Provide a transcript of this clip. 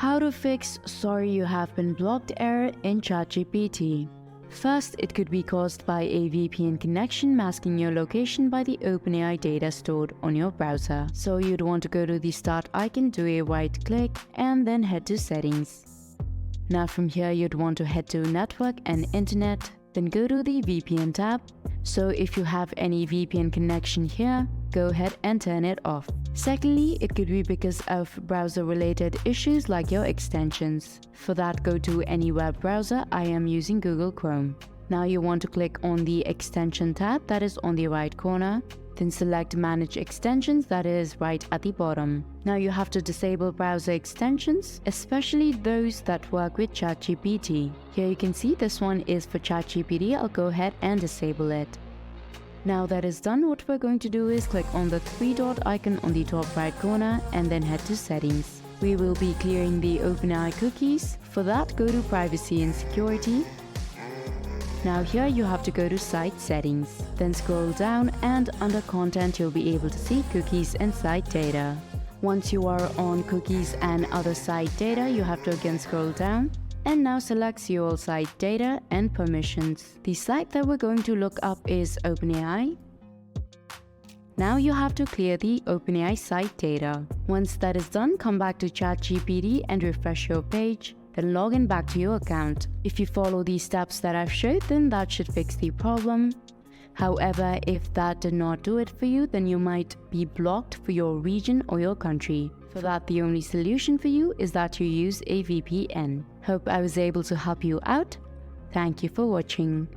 How to fix "sorry you have been blocked" error in ChatGPT. First, it could be caused by a VPN connection masking your location by the OpenAI data stored on your browser. So you'd want to go to the start icon, do a right click, and then head to settings. Now from here, you'd want to head to network and internet, then go to the VPN tab. So if you have any VPN connection here, go ahead and turn it off. Secondly, it could be because of browser-related issues like your extensions. For that, go to any web browser. I am using Google Chrome. Now you want to click on the extension tab that is on the right corner. Then select Manage Extensions that is right at the bottom. Now you have to disable browser extensions, especially those that work with ChatGPT. Here you can see this one is for ChatGPT. I'll go ahead and disable it. Now that is done, what we're going to do is click on the three-dot icon on the top right corner and then head to settings. We will be clearing the OpenAI cookies. For that, go to privacy and security. Now here you have to go to site settings. Then scroll down and under content you'll be able to see cookies and site data. Once you are on cookies and other site data, you have to again scroll down. And now select See All Site Data and Permissions. The site that we're going to look up is OpenAI. Now you have to clear the OpenAI site data. Once that is done, come back to ChatGPT and refresh your page. Then log in back to your account. If you follow these steps that I've showed, then that should fix the problem. However, if that did not do it for you, then you might be blocked for your region or your country. For that, the only solution for you is that you use a VPN. Hope I was able to help you out. Thank you for watching.